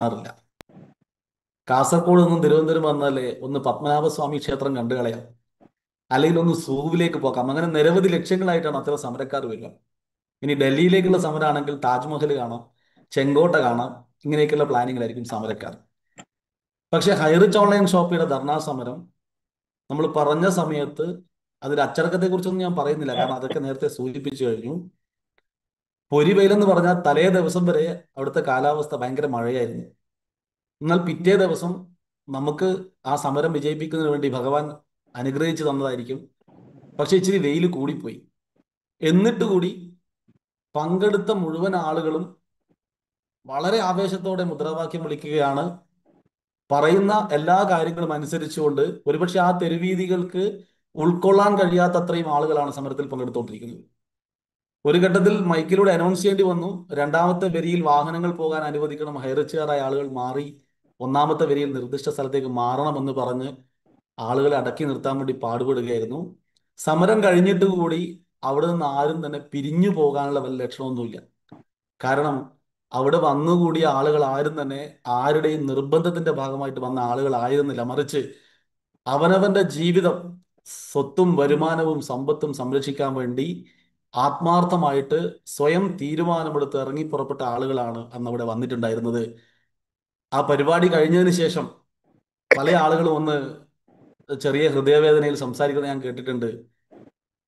അറിയില്ല. കാസർഗോഡ് നിന്നും തിരുവനന്തപുരം വന്നാലേ ഒന്ന് പത്മനാഭസ്വാമി ക്ഷേത്രം കണ്ടു കളയാം, അല്ലെങ്കിൽ ഒന്ന് സൂവിലേക്ക് പോകാം. അങ്ങനെ നിരവധി ലക്ഷ്യങ്ങളായിട്ടാണ് അത്തരം സമരക്കാർ വരിക. ഇനി ഡൽഹിയിലേക്കുള്ള സമരമാണെങ്കിൽ താജ്മഹൽ കാണാം, ചെങ്കോട്ട കാണാം, ഇങ്ങനെയൊക്കെയുള്ള പ്ലാനിങ്ങിലായിരിക്കും സമരക്കാർ. പക്ഷേ ഹൈറിച്ച് ഓൺലൈൻ ഷോപ്പിയുടെ ധർണാ സമരം നമ്മൾ പറഞ്ഞ സമയത്ത് അതിന്റെ അച്ചടക്കത്തെ കുറിച്ചൊന്നും ഞാൻ പറയുന്നില്ല, കാരണം അതൊക്കെ നേരത്തെ സൂചിപ്പിച്ചു കഴിഞ്ഞു. പൊരിവെയിലെന്ന് പറഞ്ഞാൽ തലേ ദിവസം വരെ അവിടുത്തെ കാലാവസ്ഥ ഭയങ്കര മഴയായിരുന്നു. എന്നാൽ പിറ്റേ ദിവസം നമുക്ക് ആ സമരം വിജയിപ്പിക്കുന്നതിന് വേണ്ടി ഭഗവാൻ അനുഗ്രഹിച്ചു തന്നതായിരിക്കും. പക്ഷെ ഇച്ചിരി വെയിൽ കൂടിപ്പോയി. എന്നിട്ട് കൂടി പങ്കെടുത്ത മുഴുവൻ ആളുകളും വളരെ ആവേശത്തോടെ മുദ്രാവാക്യം വിളിക്കുകയാണ്. പറയുന്ന എല്ലാ കാര്യങ്ങളും അനുസരിച്ചുകൊണ്ട് ഒരുപക്ഷെ ആ തെരുവീതികൾക്ക് ഉൾക്കൊള്ളാൻ കഴിയാത്ത അത്രയും ആളുകളാണ് സമരത്തിൽ പങ്കെടുത്തുകൊണ്ടിരിക്കുന്നത്. ഒരു ഘട്ടത്തിൽ മൈക്കിലൂടെ അനൗൺസ് ചെയ്യേണ്ടി വന്നു, രണ്ടാമത്തെ വരിയിൽ വാഹനങ്ങൾ പോകാൻ അനുവദിക്കണം, ഹൈറിച്ചുകാരായ ആളുകൾ മാറി ഒന്നാമത്തെ വരിയിൽ നിർദ്ദിഷ്ട സ്ഥലത്തേക്ക് മാറണമെന്ന് പറഞ്ഞ് ആളുകളെ അടക്കി നിർത്താൻ വേണ്ടി പാടുപെടുകയായിരുന്നു. സമരം കഴിഞ്ഞിട്ട് കൂടി അവിടെ നിന്ന് ആരും തന്നെ പിരിഞ്ഞു പോകാനുള്ള വല്ല ലക്ഷണമൊന്നുമില്ല. കാരണം അവിടെ വന്നുകൂടിയ ആളുകൾ ആരും തന്നെ ആരുടെയും നിർബന്ധത്തിന്റെ ഭാഗമായിട്ട് വന്ന ആളുകൾ ആയിരുന്നില്ല. മറിച്ച് അവനവന്റെ ജീവിതം, സ്വത്തും വരുമാനവും സമ്പത്തും സംരക്ഷിക്കാൻ വേണ്ടി ആത്മാർത്ഥമായിട്ട് സ്വയം തീരുമാനമെടുത്ത് ഇറങ്ങി പുറപ്പെട്ട ആളുകളാണ് അന്ന് അവിടെ വന്നിട്ടുണ്ടായിരുന്നത്. ആ പരിപാടി കഴിഞ്ഞതിന് ശേഷം പല ആളുകളും ഒന്ന് ചെറിയ ഹൃദയവേദനയിൽ സംസാരിക്കുന്നത് ഞാൻ കേട്ടിട്ടുണ്ട്.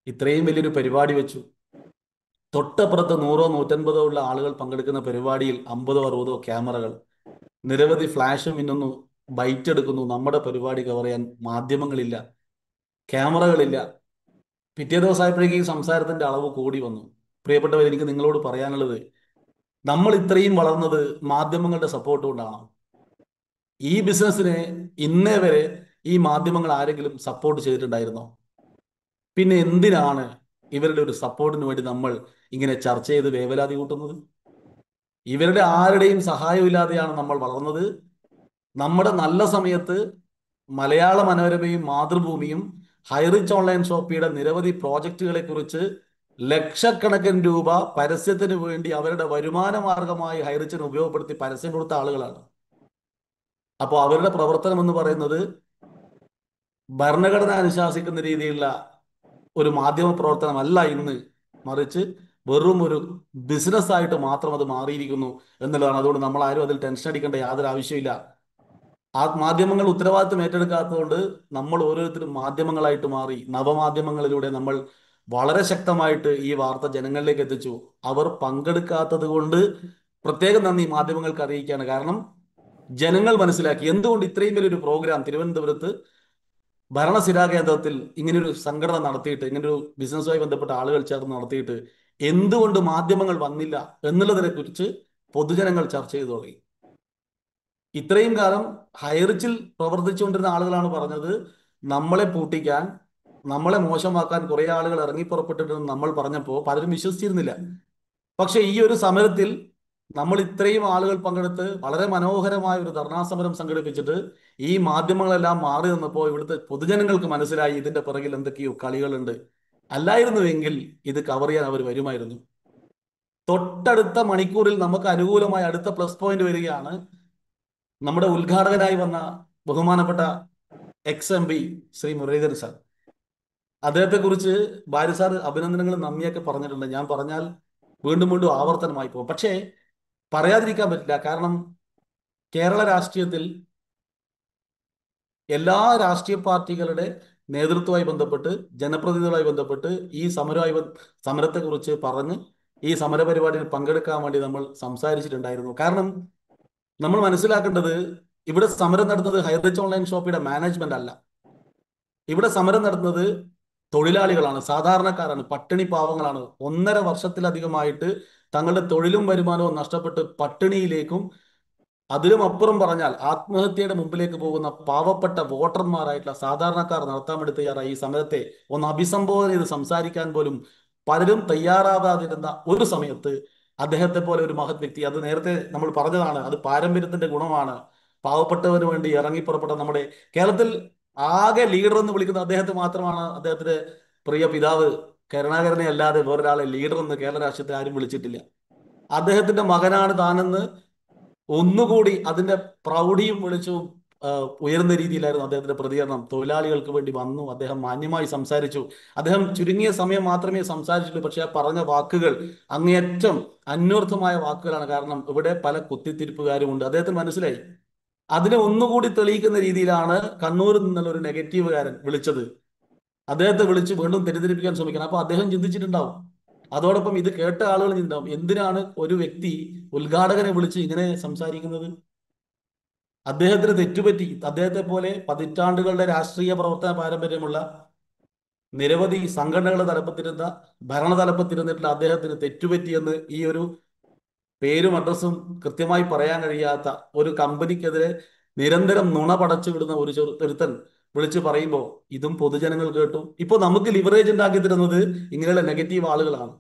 ഇത്രയും വലിയൊരു പരിപാടി വെച്ചു, തൊട്ടപ്പുറത്ത് 100-150 ഉള്ള ആളുകൾ പങ്കെടുക്കുന്ന പരിപാടിയിൽ 50-60 ക്യാമറകൾ, നിരവധി ഫ്ലാഷ് മിന്നുന്നു, ബൈറ്റ് എടുക്കുന്നു. നമ്മുടെ പരിപാടി കവർ ചെയ്യാൻ മാധ്യമങ്ങളില്ല, ക്യാമറകളില്ല. പിറ്റേ ദിവസമായപ്പോഴേക്കും ഈ സംസാരത്തിന്റെ അളവ് കൂടി വന്നു. പ്രിയപ്പെട്ടവർ, എനിക്ക് നിങ്ങളോട് പറയാനുള്ളത്, നമ്മൾ ഇത്രയും വളർന്നത് മാധ്യമങ്ങളുടെ സപ്പോർട്ട് കൊണ്ടാണ്. ഈ ബിസിനസ്സിനെ ഇന്നേ വരെ ഈ മാധ്യമങ്ങൾ ആരെങ്കിലും സപ്പോർട്ട് ചെയ്തിട്ടുണ്ടായിരുന്നോ? പിന്നെ എന്തിനാണ് ഇവരുടെ ഒരു സപ്പോർട്ടിന് വേണ്ടി നമ്മൾ ഇങ്ങനെ ചർച്ച ചെയ്ത് വേവലാതി കൂട്ടുന്നത്? ഇവരുടെ ആരുടെയും സഹായമില്ലാതെയാണ് നമ്മൾ വളർന്നത്. നമ്മുടെ നല്ല സമയത്ത് മലയാള മനോരമയും മാതൃഭൂമിയും ഹൈറിച്ച് ഓൺലൈൻ ഷോപ്പിയുടെ നിരവധി പ്രോജക്റ്റുകളെ കുറിച്ച് ലക്ഷക്കണക്കിന് രൂപ പരസ്യത്തിന് വേണ്ടി അവരുടെ വരുമാന മാർഗമായി ഹൈറിച്ചിന് ഉപയോഗപ്പെടുത്തി പരസ്യം കൊടുത്ത ആളുകളാണ്. അപ്പോൾ അവരുടെ പ്രവർത്തനം എന്ന് പറയുന്നത് ഭരണഘടന അനുശാസിക്കുന്ന രീതിയിലുള്ള ഒരു മാധ്യമ പ്രവർത്തനമല്ല ഇന്ന്, മറിച്ച് വെറും ഒരു ബിസിനസ് ആയിട്ട് മാത്രം അത് മാറിയിരിക്കുന്നു എന്നുള്ളതാണ്. അതുകൊണ്ട് നമ്മൾ ആരും അതിൽ ടെൻഷൻ അടിക്കേണ്ട യാതൊരു ആവശ്യമില്ല. ആ മാധ്യമങ്ങൾ ഉത്തരവാദിത്വം ഏറ്റെടുക്കാത്തതുകൊണ്ട് നമ്മൾ ഓരോരുത്തരും മാധ്യമങ്ങളായിട്ട് മാറി. നവമാധ്യമങ്ങളിലൂടെ നമ്മൾ വളരെ ശക്തമായിട്ട് ഈ വാർത്ത ജനങ്ങളിലേക്ക് എത്തിച്ചു. അവർ പങ്കെടുക്കാത്തത് കൊണ്ട് പ്രത്യേകം നന്ദി മാധ്യമങ്ങൾക്ക് അറിയിക്കുകയാണ്. കാരണം ജനങ്ങൾ മനസ്സിലാക്കി എന്തുകൊണ്ട് ഇത്രയും വലിയൊരു പ്രോഗ്രാം തിരുവനന്തപുരത്ത് ഭരണസിരാ കേന്ദ്രത്തിൽ ഇങ്ങനൊരു സംഘടന നടത്തിയിട്ട്, ഇങ്ങനൊരു ബിസിനസ്സുമായി ബന്ധപ്പെട്ട ആളുകൾ ചേർന്ന് നടത്തിയിട്ട് എന്തുകൊണ്ട് മാധ്യമങ്ങൾ വന്നില്ല എന്നുള്ളതിനെ കുറിച്ച് പൊതുജനങ്ങൾ ചർച്ച ചെയ്തു തുടങ്ങി. ഇത്രയും കാലം ഹൈറിച്ചിൽ പ്രവർത്തിച്ചുകൊണ്ടിരുന്ന ആളുകളാണ് പറഞ്ഞത്, നമ്മളെ പൂട്ടിക്കാൻ, നമ്മളെ മോശമാക്കാൻ കുറെ ആളുകൾ ഇറങ്ങി പുറപ്പെട്ടിട്ടുണ്ടെന്ന് നമ്മൾ പറഞ്ഞപ്പോൾ പലരും വിശ്വസിച്ചിരുന്നില്ല. പക്ഷെ ഈ ഒരു സമരത്തിൽ നമ്മൾ ഇത്രയും ആളുകൾ പങ്കെടുത്ത് വളരെ മനോഹരമായ ഒരു ധർണാ സമരം സംഘടിപ്പിച്ചിട്ട് ഈ മാധ്യമങ്ങളെല്ലാം മാറി നിന്നപ്പോൾ ഇവിടുത്തെ പൊതുജനങ്ങൾക്ക് മനസ്സിലായി ഇതിന്റെ പിറകിൽ എന്തൊക്കെയോ കളികളുണ്ട്. അല്ലായിരുന്നുവെങ്കിൽ ഇത് കവർ ചെയ്യാൻ അവർ വരുമായിരുന്നു. തൊട്ടടുത്ത മണിക്കൂറിൽ നമുക്ക് അനുകൂലമായ അടുത്ത പ്ലസ് പോയിന്റ് വരികയാണ്. നമ്മുടെ ഉദ്ഘാടകനായി വന്ന ബഹുമാനപ്പെട്ട X MP Shri Muraleedharan sir, അദ്ദേഹത്തെ കുറിച്ച് ഭാര്യ സാർ അഭിനന്ദനങ്ങളും നന്ദിയൊക്കെ പറഞ്ഞിട്ടുണ്ട്. ഞാൻ പറഞ്ഞാൽ വീണ്ടും വീണ്ടും ആവർത്തനമായി പോകും. പക്ഷേ പറയാതിരിക്കാൻ പറ്റില്ല. കാരണം കേരള രാഷ്ട്രീയത്തിൽ എല്ലാ രാഷ്ട്രീയ പാർട്ടികളുടെ നേതൃത്വവുമായി ബന്ധപ്പെട്ട്, ജനപ്രതിനിധികളുമായി ബന്ധപ്പെട്ട് ഈ സമരത്തെക്കുറിച്ച് പറഞ്ഞ് ഈ സമരപരിപാടിയിൽ പങ്കെടുക്കാൻ വേണ്ടി നമ്മൾ സംസാരിച്ചിട്ടുണ്ടായിരുന്നു. കാരണം നമ്മൾ മനസ്സിലാക്കേണ്ടത്, ഇവിടെ സമരം നടത്തുന്നത് ഹൈറിച്ച് ഓൺലൈൻ ഷോപ്പിയുടെ മാനേജ്മെന്റ് അല്ല. ഇവിടെ സമരം നടത്തുന്നത് തൊഴിലാളികളാണ്, സാധാരണക്കാരാണ്, പട്ടിണി പാവങ്ങളാണ്. 1.5 വർഷത്തിലധികമായിട്ട് തങ്ങളുടെ തൊഴിലും വരുമാനവും നഷ്ടപ്പെട്ട് പട്ടിണിയിലേക്കും അതിലും അപ്പുറം പറഞ്ഞാൽ ആത്മഹത്യയുടെ മുമ്പിലേക്ക് പോകുന്ന പാവപ്പെട്ട വോട്ടർമാരായിട്ടുള്ള സാധാരണക്കാർ നടത്താൻ വേണ്ടി തയ്യാറായി ഈ സമരത്തെ ഒന്ന് അഭിസംബോധന ചെയ്ത് സംസാരിക്കാൻ പോലും പലരും തയ്യാറാകാതിരുന്ന ഒരു സമയത്ത് അദ്ദേഹത്തെ പോലെ ഒരു മഹത് വ്യക്തി, അത് നേരത്തെ നമ്മൾ പറഞ്ഞതാണ്, അത് പാരമ്പര്യത്തിന്റെ ഗുണമാണ്. പാവപ്പെട്ടവന് വേണ്ടി ഇറങ്ങി പുറപ്പെട്ട നമ്മുടെ കേരളത്തിൽ ആകെ ലീഡർ എന്ന് വിളിക്കുന്ന അദ്ദേഹത്തെ മാത്രമാണ്. അദ്ദേഹത്തിന്റെ പ്രിയ പിതാവ് കരുണാകരനെ അല്ലാതെ വേറൊരാളെ ലീഡർ എന്ന് കേരള രാഷ്ട്രീയത്തിൽ ആരും വിളിച്ചിട്ടില്ല. അദ്ദേഹത്തിന്റെ മകനാണ് താനെന്ന് ഒന്നുകൂടി അതിന്റെ പ്രൗഢിയും വെളിച്ചവും ഉയർന്ന രീതിയിലായിരുന്നു അദ്ദേഹത്തിന്റെ പ്രതികരണം. തൊഴിലാളികൾക്ക് വേണ്ടി വന്നു, അദ്ദേഹം മാന്യമായി സംസാരിച്ചു. അദ്ദേഹം ചുരുങ്ങിയ സമയം മാത്രമേ സംസാരിച്ചുള്ളൂ, പക്ഷെ ആ പറഞ്ഞ വാക്കുകൾ അങ്ങേയറ്റം അന്വർത്ഥമായ വാക്കുകളാണ്. കാരണം ഇവിടെ പല കുത്തിത്തിരിപ്പുകാരും ഉണ്ട്, അദ്ദേഹത്തിന് മനസ്സിലായി. അതിനെ ഒന്നുകൂടി തെളിയിക്കുന്ന രീതിയിലാണ് കണ്ണൂരിൽ നിന്നുള്ള ഒരു നെഗറ്റീവുകാരൻ വിളിച്ചത്. അദ്ദേഹത്തെ വിളിച്ച് വീണ്ടും തെറ്റിദ്ധരിപ്പിക്കാൻ ശ്രമിക്കണം. അപ്പൊ അദ്ദേഹം ചിന്തിച്ചിട്ടുണ്ടാവും, അതോടൊപ്പം ഇത് കേട്ട ആളുകൾ ചിന്തിണ്ടാവും, എന്തിനാണ് ഒരു വ്യക്തി ഉദ്ഘാടകനെ വിളിച്ച് ഇങ്ങനെ സംസാരിക്കുന്നത്? അദ്ദേഹത്തിന് തെറ്റുപറ്റി. അദ്ദേഹത്തെ പോലെ പതിറ്റാണ്ടുകളുടെ രാഷ്ട്രീയ പ്രവർത്തന പാരമ്പര്യമുള്ള നിരവധി സംഘടനകളുടെ തലപ്പത്തിരുന്ന ഭരണ തലപ്പത്തിരുന്നിട്ടുള്ള അദ്ദേഹത്തിന് തെറ്റുപറ്റിയെന്ന് ഈ ഒരു പേരും അഡ്രസ്സും കൃത്യമായി പറയാൻ കഴിയാത്ത ഒരു കമ്പനിക്കെതിരെ നിരന്തരം നുണ പടച്ചു വിടുന്ന ഒരു ചെറുത്തൻ വിളിച്ചു പറയുമ്പോൾ ഇതും പൊതുജനങ്ങൾ കേട്ടു. ഇപ്പൊ നമുക്ക് ലിവറേജ് ഉണ്ടാക്കി തരുന്നത് ഇങ്ങനെയുള്ള നെഗറ്റീവ് ആളുകളാണ്.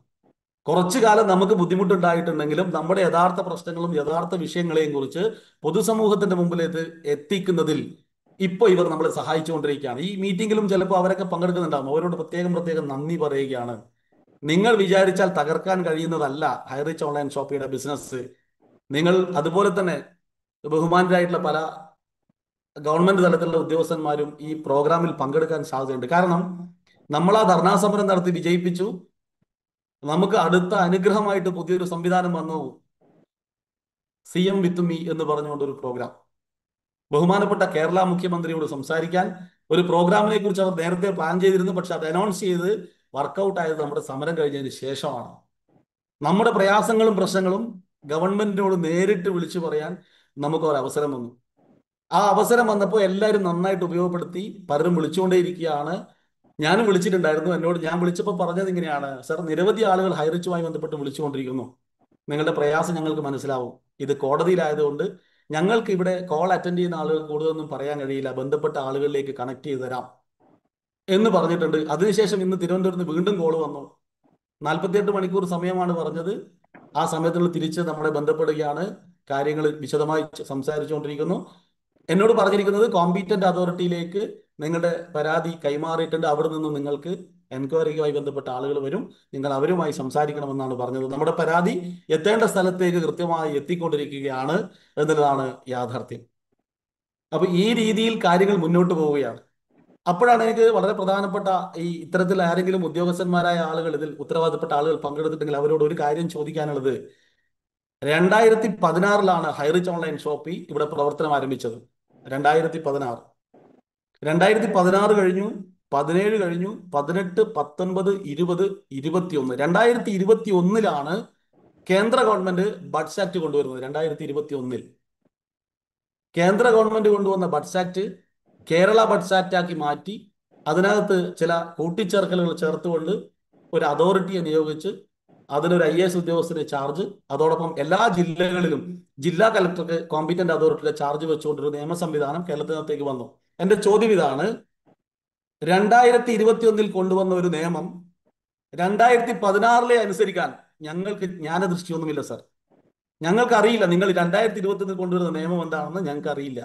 കുറച്ചു കാലം നമുക്ക് ബുദ്ധിമുട്ടുണ്ടായിട്ടുണ്ടെങ്കിലും നമ്മുടെ യഥാർത്ഥ പ്രശ്നങ്ങളും യഥാർത്ഥ വിഷയങ്ങളെയും കുറിച്ച് പൊതുസമൂഹത്തിന്റെ മുമ്പിലേക്ക് എത്തിക്കുന്നതിൽ ഇപ്പൊ ഇവർ നമ്മളെ സഹായിച്ചുകൊണ്ടിരിക്കുകയാണ്. ഈ മീറ്റിംഗിലും ചിലപ്പോൾ അവരൊക്കെ പങ്കെടുക്കുന്നുണ്ടാകും. അവരോട് പ്രത്യേകം പ്രത്യേകം നന്ദി പറയുകയാണ്. നിങ്ങൾ വിചാരിച്ചാൽ തകർക്കാൻ കഴിയുന്നതല്ല ഹൈറിച്ച് ഓൺലൈൻ ഷോപ്പിയുടെ ബിസിനസ്. നിങ്ങൾ അതുപോലെ തന്നെ ബഹുമാനരായിട്ടുള്ള പല ഗവൺമെന്റ് തലത്തിലുള്ള ഉദ്യോഗസ്ഥന്മാരും ഈ പ്രോഗ്രാമിൽ പങ്കെടുക്കാൻ സാധ്യതയുണ്ട്. കാരണം നമ്മൾ ആ ധർണാ സമരം നടത്തി വിജയിപ്പിച്ചു. നമുക്ക് അടുത്ത അനുഗ്രഹമായിട്ട് പുതിയൊരു സംവിധാനം വന്നു, CM വിത്ത് മീ എന്ന് പറഞ്ഞുകൊണ്ട് ഒരു പ്രോഗ്രാം. ബഹുമാനപ്പെട്ട കേരള മുഖ്യമന്ത്രിയോട് സംസാരിക്കാൻ ഒരു പ്രോഗ്രാമിനെ കുറിച്ച് അവർ നേരത്തെ പ്ലാൻ ചെയ്തിരുന്നു. പക്ഷെ അത് അനൗൺസ് ചെയ്ത് വർക്കൗട്ട് ആയത് നമ്മുടെ സമരം കഴിഞ്ഞതിന് ശേഷമാണ്. നമ്മുടെ പ്രയാസങ്ങളും പ്രശ്നങ്ങളും ഗവൺമെന്റിനോട് നേരിട്ട് വിളിച്ചു പറയാൻ നമുക്ക് ഒരു അവസരം വന്നു. ആ അവസരം വന്നപ്പോൾ എല്ലാവരും നന്നായിട്ട് ഉപയോഗപ്പെടുത്തി. പലരും വിളിച്ചുകൊണ്ടേയിരിക്കുകയാണ്. ഞാനും വിളിച്ചിട്ടുണ്ടായിരുന്നു. ഞാൻ വിളിച്ചപ്പോൾ പറഞ്ഞത് ഇങ്ങനെയാണ്: സർ, നിരവധി ആളുകൾ ഹൈറിച്ചുമായി ബന്ധപ്പെട്ട് വിളിച്ചുകൊണ്ടിരിക്കുന്നു. നിങ്ങളുടെ പ്രയാസം ഞങ്ങൾക്ക് മനസ്സിലാവും. ഇത് കോടതിയിലായതുകൊണ്ട് ഞങ്ങൾക്ക് ഇവിടെ കോൾ അറ്റൻഡ് ചെയ്യുന്ന ആളുകൾ കൂടുതലൊന്നും പറയാൻ കഴിയില്ല, ബന്ധപ്പെട്ട ആളുകളിലേക്ക് കണക്ട് ചെയ്ത് തരാം എന്ന് പറഞ്ഞിട്ടുണ്ട്. അതിനുശേഷം ഇന്ന് തിരുവനന്തപുരത്ത് വീണ്ടും കോൾ വന്നു. 48 മണിക്കൂർ സമയമാണ് പറഞ്ഞത്. ആ സമയത്തുള്ള തിരിച്ച് നമ്മളെ ബന്ധപ്പെടുകയാണ്. കാര്യങ്ങൾ വിശദമായി സംസാരിച്ചുകൊണ്ടിരിക്കുന്നു. എന്നോട് പറഞ്ഞിരിക്കുന്നത് കോമ്പീറ്റന്റ് അതോറിറ്റിയിലേക്ക് നിങ്ങളുടെ പരാതി കൈമാറിയിട്ടുണ്ട്. അവിടെ നിന്ന് നിങ്ങൾക്ക് എൻക്വയറിയുമായി ബന്ധപ്പെട്ട ആളുകൾ വരും, നിങ്ങൾ അവരുമായി സംസാരിക്കണമെന്നാണ് പറഞ്ഞത്. നമ്മുടെ പരാതി എത്തേണ്ട സ്ഥലത്തേക്ക് കൃത്യമായി എത്തിക്കൊണ്ടിരിക്കുകയാണ് എന്നുള്ളതാണ് യാഥാർത്ഥ്യം. അപ്പൊ ഈ രീതിയിൽ കാര്യങ്ങൾ മുന്നോട്ട് പോവുകയാണ്. അപ്പോഴാണ് എനിക്ക് വളരെ പ്രധാനപ്പെട്ട ഇത്തരത്തിൽ ആരെങ്കിലും ഉദ്യോഗസ്ഥന്മാരായ ആളുകൾ, ഇതിൽ ഉത്തരവാദിത്തപ്പെട്ട ആളുകൾ പങ്കെടുത്തിട്ടുണ്ടെങ്കിൽ അവരോട് ഒരു കാര്യം ചോദിക്കാനുള്ളത്: 2016 ഹൈറിച്ച് ഓൺലൈൻ ഷോപ്പി ഇവിടെ പ്രവർത്തനം ആരംഭിച്ചത്. 2016 2016 കഴിഞ്ഞു, 17 കഴിഞ്ഞു, 18, 19, 20, 21. 2021 കേന്ദ്ര ഗവൺമെന്റ് ബഡ്സ് ആക്ട് കൊണ്ടുവരുന്നത്. 2021 കേന്ദ്ര ഗവൺമെന്റ് കൊണ്ടുവന്ന buds act Kerala buds act ആക്കി മാറ്റി അതിനകത്ത് ചില കൂട്ടിച്ചേർക്കലുകൾ ചേർത്തുകൊണ്ട് ഒരു അതോറിറ്റിയെ നിയോഗിച്ച് അതിനൊരു IAS ഉദ്യോഗസ്ഥന് ചാർജ്, അതോടൊപ്പം എല്ലാ ജില്ലകളിലും ജില്ലാ കലക്ടർക്ക് കോമ്പീറ്റന്റ് അതോറിറ്റിയുടെ ചാർജ് വെച്ചുകൊണ്ടൊരു നിയമ സംവിധാനം കേരളത്തിനകത്തേക്ക് വന്നു. എന്റെ ചോദ്യം ഇതാണ്: 2021 കൊണ്ടുവന്ന ഒരു നിയമം 2016 അനുസരിക്കാൻ ഞങ്ങൾക്ക് ജ്ഞാനദൃഷ്ടിയൊന്നുമില്ല സർ. ഞങ്ങൾക്ക് അറിയില്ല നിങ്ങൾ 2021 കൊണ്ടുവരുന്ന നിയമം എന്താണെന്ന് ഞങ്ങൾക്ക് അറിയില്ല.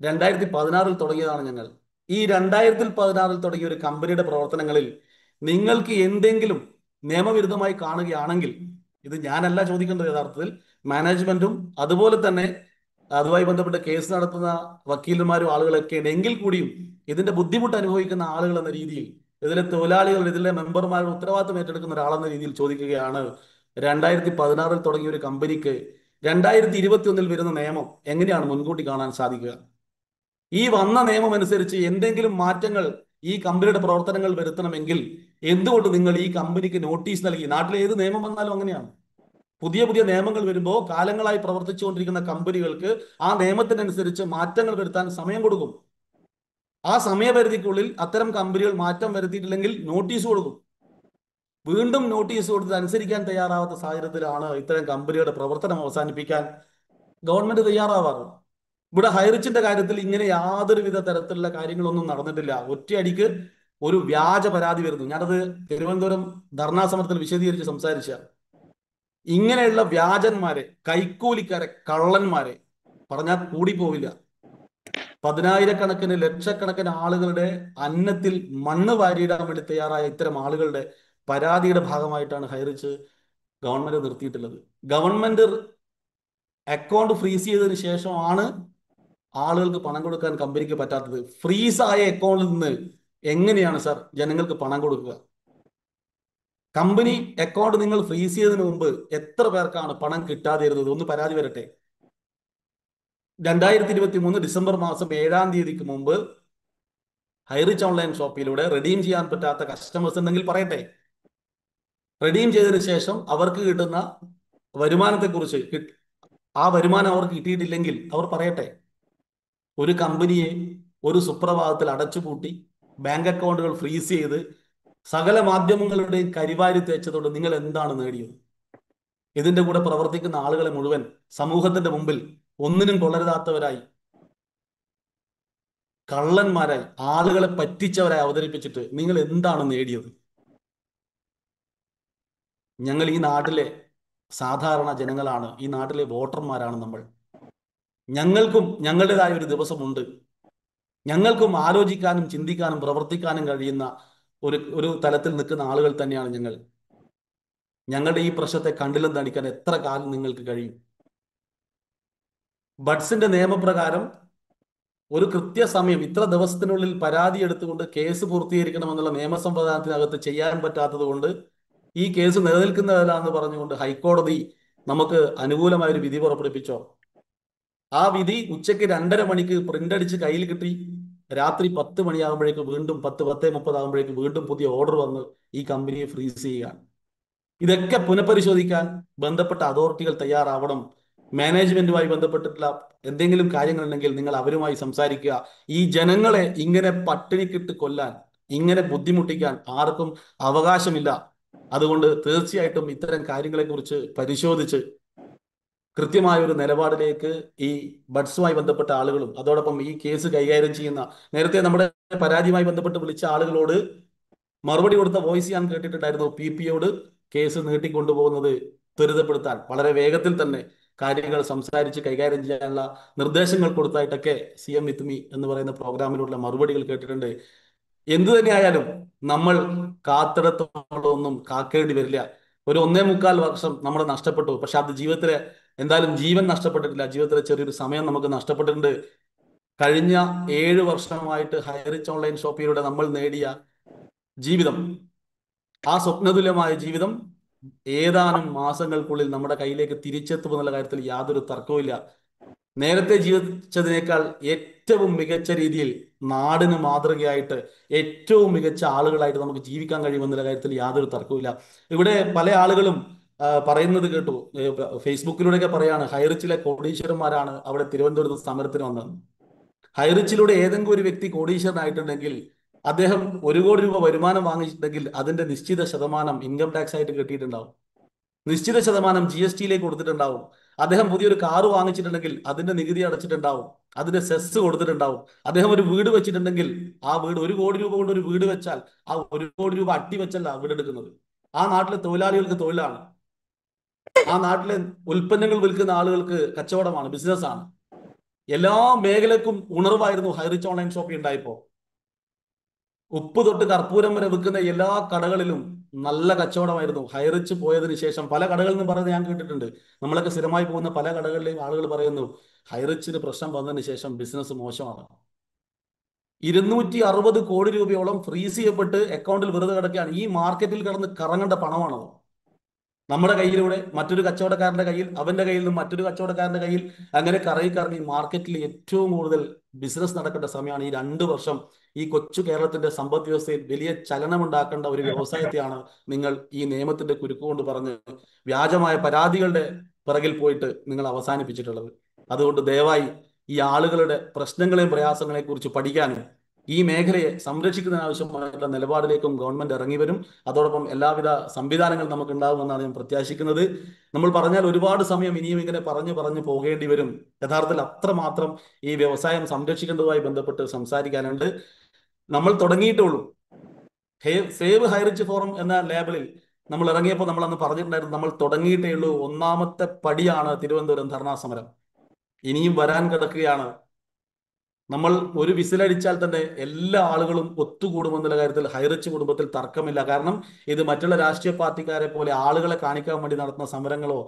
2016 തുടങ്ങിയതാണ് ഞങ്ങൾ. ഈ 2016 തുടങ്ങിയ ഒരു കമ്പനിയുടെ പ്രവർത്തനങ്ങളിൽ നിങ്ങൾക്ക് എന്തെങ്കിലും നിയമവിരുദ്ധമായി കാണുകയാണെങ്കിൽ, ഇത് ഞാനല്ല ചോദിക്കേണ്ടത്, യഥാർത്ഥത്തിൽ മാനേജ്മെന്റും അതുപോലെ തന്നെ അതുമായി ബന്ധപ്പെട്ട് കേസ് നടത്തുന്ന വക്കീലന്മാരും ആളുകളൊക്കെ എങ്കിൽ കൂടിയും ഇതിന്റെ ബുദ്ധിമുട്ട് അനുഭവിക്കുന്ന ആളുകൾ എന്ന രീതിയിൽ, ഇതിലെ തൊഴിലാളികൾ, ഇതിലെ മെമ്പർമാരുടെ ഉത്തരവാദിത്തം ഏറ്റെടുക്കുന്ന ഒരാളെന്ന രീതിയിൽ ചോദിക്കുകയാണ്: 2016 തുടങ്ങിയ ഒരു കമ്പനിക്ക് 2021 വരുന്ന നിയമം എങ്ങനെയാണ് മുൻകൂട്ടി കാണാൻ സാധിക്കുക? ഈ വന്ന നിയമം അനുസരിച്ച് എന്തെങ്കിലും മാറ്റങ്ങൾ ഈ കമ്പനിയുടെ പ്രവർത്തനങ്ങൾ വരുത്തണമെങ്കിൽ എന്തുകൊണ്ട് നിങ്ങൾ ഈ കമ്പനിക്ക് നോട്ടീസ് നൽകി? നാട്ടിലെ ഏത് നിയമം വന്നാലും അങ്ങനെയാണ്. പുതിയ പുതിയ നിയമങ്ങൾ വരുമ്പോൾ കാലങ്ങളായി പ്രവർത്തിച്ചുകൊണ്ടിരിക്കുന്ന കമ്പനികൾക്ക് ആ നിയമത്തിനനുസരിച്ച് മാറ്റങ്ങൾ വരുത്താൻ സമയം കൊടുക്കും. ആ സമയപരിധിക്കുള്ളിൽ അത്തരം കമ്പനികൾ മാറ്റം വരുത്തിയിട്ടില്ലെങ്കിൽ നോട്ടീസ് കൊടുക്കും. വീണ്ടും നോട്ടീസ് കൊടുത്ത് അനുസരിക്കാൻ തയ്യാറാവാത്ത സാഹചര്യത്തിലാണ് ഇത്തരം കമ്പനിയുടെ പ്രവർത്തനം അവസാനിപ്പിക്കാൻ ഗവൺമെന്റ് തയ്യാറാവാറ്. ഇവിടെ ഹൈറിച്ചിന്റെ കാര്യത്തിൽ ഇങ്ങനെ യാതൊരുവിധ തരത്തിലുള്ള കാര്യങ്ങളൊന്നും നടന്നിട്ടില്ല. ഒറ്റയടിക്ക് ഒരു വ്യാജ പരാതി വരുന്നു. ഞാനത് തിരുവനന്തപുരം ധർണാ സമരത്തിൽ വിശദീകരിച്ച് സംസാരിച്ച ഇങ്ങനെയുള്ള വ്യാജന്മാരെ, കൈക്കൂലിക്കാരെ, കള്ളന്മാരെ പറഞ്ഞാൽ കൂടി പോവില്ല. 10,000-കണക്കിന് ലക്ഷക്കണക്കിന് ആളുകളുടെ അന്നത്തിൽ മണ്ണ് വാരിയിടാൻ വേണ്ടി തയ്യാറായ ഇത്തരം ആളുകളുടെ പരാതിയുടെ ഭാഗമായിട്ടാണ് ഹൈറിച്ച് ഗവൺമെന്റ് നിർത്തിയിട്ടുള്ളത്. ഗവൺമെന്റ് അക്കൗണ്ട് ഫ്രീസ് ചെയ്തതിന് ശേഷമാണ് ആളുകൾക്ക് പണം കൊടുക്കാൻ കമ്പനിക്ക് പറ്റാത്തത്. ഫ്രീസായ അക്കൗണ്ടിൽ നിന്ന് എങ്ങനെയാണ് സാർ ജനങ്ങൾക്ക് പണം കൊടുക്കുക? കമ്പനി അക്കൗണ്ട് നിങ്ങൾ ഫ്രീസ് ചെയ്തതിന് മുമ്പ് എത്ര പേർക്കാണ് പണം കിട്ടാതിരുന്നത്? ഒന്ന് പരാതി വരട്ടെ. 2023 ഡിസംബർ മാസം 7-ാം തീയതിക്ക് മുമ്പ് ഹൈറിച്ച് ഓൺലൈൻ ഷോപ്പിലൂടെ റെഡീം ചെയ്യാൻ പറ്റാത്ത കസ്റ്റമേഴ്സ് ഉണ്ടെങ്കിൽ പറയട്ടെ. റെഡീം ചെയ്തതിനു ശേഷം അവർക്ക് കിട്ടുന്ന വരുമാനത്തെക്കുറിച്ച്, ആ വരുമാനം അവർക്ക് കിട്ടിയിട്ടില്ലെങ്കിൽ അവർ പറയട്ടെ. ഒരു കമ്പനിയെ ഒരു സുപ്രഭാതത്തിൽ അടച്ചുപൂട്ടി ബാങ്ക് അക്കൗണ്ടുകൾ ഫ്രീസ് ചെയ്ത് സകല മാധ്യമങ്ങളുടെയും കരിവാരി തേച്ചതോട് നിങ്ങൾ എന്താണ് നേടിയത്? ഇതിന്റെ കൂടെ പ്രവർത്തിക്കുന്ന ആളുകളെ മുഴുവൻ സമൂഹത്തിന്റെ മുമ്പിൽ ഒന്നിനും കൊള്ളരുതാത്തവരായി, കള്ളന്മാരായി, ആളുകളെ പറ്റിച്ചവരായി അവതരിപ്പിച്ചിട്ട് നിങ്ങൾ എന്താണ് നേടിയത്? ഞങ്ങൾ ഈ നാട്ടിലെ സാധാരണ ജനങ്ങളാണ്, ഈ നാട്ടിലെ വോട്ടർമാരാണ് നമ്മൾ. ഞങ്ങൾക്കും ഞങ്ങളുടേതായ ഒരു ദിവസമുണ്ട്. ഞങ്ങൾക്കും ആലോചിക്കാനും ചിന്തിക്കാനും പ്രവർത്തിക്കാനും കഴിയുന്ന ഒരു ഒരു തലത്തിൽ നിൽക്കുന്ന ആളുകൾ തന്നെയാണ് ഞങ്ങൾ. ഞങ്ങളുടെ ഈ പ്രശ്നത്തെ കണ്ടില്ലെന്ന് നടിക്കാൻ എത്ര കാലം നിങ്ങൾക്ക് കഴിയും? ബഡ്സിന്റെ നിയമപ്രകാരം ഒരു കൃത്യസമയം, ഇത്ര ദിവസത്തിനുള്ളിൽ പരാതി എടുത്തുകൊണ്ട് കേസ് പൂർത്തീകരിക്കണമെന്നുള്ള നിയമസംവിധാനത്തിനകത്ത് ചെയ്യാൻ പറ്റാത്തത് കൊണ്ട് ഈ കേസ് നിലനിൽക്കുന്നതല്ലാന്ന് പറഞ്ഞുകൊണ്ട് ഹൈക്കോടതി നമുക്ക് അനുകൂലമായ ഒരു വിധി പുറപ്പെടുവിച്ചോ. ആ വിധി ഉച്ചയ്ക്ക് 2:30 മണിക്ക് പ്രിന്റ് അടിച്ച് കയ്യിൽ കിട്ടി. രാത്രി 10 മണിയാകുമ്പോഴേക്ക് വീണ്ടും 10-10:30 ആകുമ്പോഴേക്ക് വീണ്ടും പുതിയ ഓർഡർ വന്ന് ഈ കമ്പനിയെ ഫ്രീസ് ചെയ്യുകയാണ്. ഇതൊക്കെ പുനഃപരിശോധിക്കാൻ ബന്ധപ്പെട്ട അതോറിറ്റികൾ തയ്യാറാവണം. മാനേജ്മെന്റുമായി ബന്ധപ്പെട്ടിട്ടുള്ള എന്തെങ്കിലും കാര്യങ്ങളുണ്ടെങ്കിൽ നിങ്ങൾ അവരുമായി സംസാരിക്കുക. ഈ ജനങ്ങളെ ഇങ്ങനെ പട്ടിണിക്കിട്ട് കൊല്ലാൻ, ഇങ്ങനെ ബുദ്ധിമുട്ടിക്കാൻ ആർക്കും അവകാശമില്ല. അതുകൊണ്ട് തീർച്ചയായിട്ടും ഇത്തരം കാര്യങ്ങളെക്കുറിച്ച് പരിശോധിച്ച് കൃത്യമായ ഒരു നിലപാടിലേക്ക് ഈ ബഡ്സുമായി ബന്ധപ്പെട്ട ആളുകളും അതോടൊപ്പം ഈ കേസ് കൈകാര്യം ചെയ്യുന്ന, നേരത്തെ നമ്മുടെ പരാതിയുമായി ബന്ധപ്പെട്ട് വിളിച്ച ആളുകളോട് മറുപടി കൊടുത്ത വോയിസ് ഞാൻ കേട്ടിട്ടുണ്ടായിരുന്നു. PPയോട് കേസ് നീട്ടിക്കൊണ്ടുപോകുന്നത് ത്വരിതപ്പെടുത്താൻ വളരെ വേഗത്തിൽ തന്നെ കാര്യങ്ങൾ സംസാരിച്ച് കൈകാര്യം ചെയ്യാനുള്ള നിർദ്ദേശങ്ങൾ കൊടുത്തായിട്ടൊക്കെ CM വിത്ത് മീ എന്ന് പറയുന്ന പ്രോഗ്രാമിലുള്ള മറുപടികൾ കേട്ടിട്ടുണ്ട്. എന്തു തന്നെയായാലും നമ്മൾ കാത്തിടത്തോളൊന്നും കാക്കേണ്ടി വരില്ല. ഒരു 1.25 വർഷം നമ്മൾ നഷ്ടപ്പെട്ടു. പക്ഷെ അത് ജീവിതത്തിലെ എന്തായാലും ജീവൻ നഷ്ടപ്പെട്ടിട്ടില്ല. ജീവിതത്തിലെ ചെറിയൊരു സമയം നമുക്ക് നഷ്ടപ്പെട്ടിട്ടുണ്ട്. കഴിഞ്ഞ 7 വർഷമായിട്ട് ഹൈറിച്ച് ഓൺലൈൻ ഷോപ്പിലൂടെ നമ്മൾ നേടിയ ജീവിതം, ആ സ്വപ്നതുല്യമായ ജീവിതം ഏതാനും മാസങ്ങൾക്കുള്ളിൽ നമ്മുടെ കയ്യിലേക്ക് തിരിച്ചെത്തുമെന്നുള്ള കാര്യത്തിൽ യാതൊരു തർക്കവുമില്ല. നേരത്തെ ജീവിച്ചതിനേക്കാൾ ഏറ്റവും മികച്ച രീതിയിൽ നാടിന് മാതൃകയായിട്ട് ഏറ്റവും മികച്ച ആളുകളായിട്ട് നമുക്ക് ജീവിക്കാൻ കഴിയുമെന്നുള്ള കാര്യത്തിൽ യാതൊരു തർക്കവുമില്ല. ഇവിടെ പല ആളുകളും പറയുന്നത് കേട്ടു, ഫേസ്ബുക്കിലൂടെയൊക്കെ പറയാണ് ഹൈറിച്ചിലെ കോടീശ്വരന്മാരാണ് അവിടെ തിരുവനന്തപുരത്ത് സമരത്തിന് വന്നത്. ഹൈറിച്ചിലൂടെ ഏതെങ്കിലും ഒരു വ്യക്തി കോടീശ്വരനായിട്ടുണ്ടെങ്കിൽ അദ്ദേഹം 1 കോടി രൂപ വരുമാനം വാങ്ങിച്ചിട്ടുണ്ടെങ്കിൽ അതിന്റെ നിശ്ചിത ശതമാനം ഇൻകം ടാക്സ് ആയിട്ട് കിട്ടിയിട്ടുണ്ടാവും. നിശ്ചിത ശതമാനം GSTയിലേക്ക് കൊടുത്തിട്ടുണ്ടാവും. അദ്ദേഹം പുതിയൊരു കാറ് വാങ്ങിച്ചിട്ടുണ്ടെങ്കിൽ അതിന്റെ നികുതി അടച്ചിട്ടുണ്ടാവും. അതിന്റെ സെസ് കൊടുത്തിട്ടുണ്ടാവും. അദ്ദേഹം ഒരു വീട് വെച്ചിട്ടുണ്ടെങ്കിൽ ആ വീട് 1 കോടി രൂപ കൊണ്ട് ഒരു വീട് വെച്ചാൽ ആ 1 കോടി രൂപ അട്ടി വെച്ചല്ല വീട് എടുക്കുന്നത്. ആ നാട്ടിലെ തൊഴിലാളികൾക്ക് തൊഴിലാണ്. ആ നാട്ടിലെ ഉൽപ്പന്നങ്ങൾ വിൽക്കുന്ന ആളുകൾക്ക് കച്ചവടമാണ്, ബിസിനസ്സാണ്. എല്ലാ മേഖലക്കും ഉണർവായിരുന്നു ഹൈറിച്ച് ഓൺലൈൻ ഷോപ്പിംഗ് ഉണ്ടായപ്പോ. ഉപ്പ് തൊട്ട് കർപ്പൂരം വരെ വിൽക്കുന്ന എല്ലാ കടകളിലും നല്ല കച്ചവടമായിരുന്നു. ഹൈറിച്ച് പോയതിനു ശേഷം പല കടകളിൽ നിന്നും പറയുന്നത് ഞാൻ കേട്ടിട്ടുണ്ട്. നമ്മളൊക്കെ സ്ഥിരമായി പോകുന്ന പല കടകളിലെയും ആളുകൾ പറയുന്നു ഹൈറിച്ചിന് പ്രശ്നം വന്നതിന് ശേഷം ബിസിനസ് മോശമാണ്. 260 കോടി രൂപയോളം ഫ്രീസ് ചെയ്യപ്പെട്ട് അക്കൗണ്ടിൽ വെറുതെ കിടക്കുകയാണ്. ഈ മാർക്കറ്റിൽ കിടന്ന് കറങ്ങേണ്ട പണമാണോ? നമ്മുടെ കയ്യിലൂടെ മറ്റൊരു കച്ചവടക്കാരന്റെ കയ്യിൽ, അവന്റെ കയ്യിൽ നിന്നും മറ്റൊരു കച്ചവടക്കാരന്റെ കയ്യിൽ, അങ്ങനെ കറങ്ങി കറങ്ങി മാർക്കറ്റിൽ ഏറ്റവും കൂടുതൽ ബിസിനസ് നടക്കേണ്ട സമയമാണ് ഈ 2 വർഷം. ഈ കൊച്ചു കേരളത്തിന്റെ സമ്പദ് വ്യവസ്ഥയിൽ വലിയ ചലനമുണ്ടാക്കേണ്ട ഒരു വ്യവസായത്തെയാണ് നിങ്ങൾ ഈ നിയമത്തിന്റെ കുരുക്ക് കൊണ്ട് പറഞ്ഞ് വ്യാജമായ പരാതികളുടെ പിറകിൽ പോയിട്ട് നിങ്ങൾ അവസാനിപ്പിച്ചിട്ടുള്ളത്. അതുകൊണ്ട് ദയവായി ഈ ആളുകളുടെ പ്രശ്നങ്ങളെയും പ്രയാസങ്ങളെയും കുറിച്ച് പഠിക്കാനും ഈ മേഖലയെ സംരക്ഷിക്കുന്നതിന് ആവശ്യമായിട്ടുള്ള നിലപാടിലേക്കും ഗവൺമെന്റ് ഇറങ്ങി വരും. അതോടൊപ്പം എല്ലാവിധ സംവിധാനങ്ങളും നമുക്ക് ഉണ്ടാകുമെന്നാണ് ഞാൻ പ്രത്യാശിക്കുന്നത്. നമ്മൾ പറഞ്ഞാൽ ഒരുപാട് സമയം ഇനിയും ഇങ്ങനെ പറഞ്ഞു പറഞ്ഞു പോകേണ്ടി വരും. യഥാർത്ഥത്തിൽ അത്രമാത്രം ഈ വ്യവസായം സംരക്ഷിക്കേണ്ടതുമായി ബന്ധപ്പെട്ട് സംസാരിക്കാനുണ്ട്. നമ്മൾ തുടങ്ങിയിട്ടേ ഉള്ളൂ. സേവ് ഹൈറിച്ച് ഫോറം എന്ന ലേബലിൽ നമ്മൾ ഇറങ്ങിയപ്പോൾ നമ്മൾ അന്ന് പറഞ്ഞിട്ടുണ്ടായിരുന്നു നമ്മൾ തുടങ്ങിയിട്ടേ ഉള്ളൂ. ഒന്നാമത്തെ പടിയാണ് തിരുവനന്തപുരം ധർണാ സമരം. ഇനിയും വരാൻ കിടക്കുകയാണ്. നമ്മൾ ഒരു വിസിലടിച്ചാൽ തന്നെ എല്ലാ ആളുകളും ഒത്തുകൂടുമെന്നുള്ള കാര്യത്തിൽ ഹൈറിച്ച് കുടുംബത്തിൽ തർക്കമില്ല. കാരണം ഇത് മറ്റുള്ള രാഷ്ട്രീയ പാർട്ടിക്കാരെ പോലെ ആളുകളെ കാണിക്കാൻ വേണ്ടി നടത്തുന്ന സമരങ്ങളോ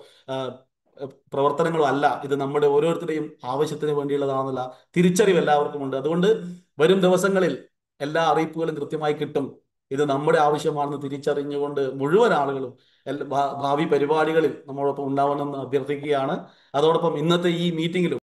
പ്രവർത്തനങ്ങളും അല്ല, ഇത് നമ്മുടെ ഓരോരുത്തരുടെയും ആവശ്യത്തിന് വേണ്ടിയുള്ളതാണെന്നുള്ള തിരിച്ചറിവ് എല്ലാവർക്കും ഉണ്ട്. അതുകൊണ്ട് വരും ദിവസങ്ങളിൽ എല്ലാ അറിയിപ്പുകളും കൃത്യമായി കിട്ടും. ഇത് നമ്മുടെ ആവശ്യമാണെന്ന് തിരിച്ചറിഞ്ഞുകൊണ്ട് മുഴുവൻ ആളുകളും ഭാവി പരിപാടികളിൽ നമ്മളോടൊപ്പം ഉണ്ടാവണമെന്ന് അഭ്യർത്ഥിക്കുകയാണ്. അതോടൊപ്പം ഇന്നത്തെ ഈ മീറ്റിംഗിലും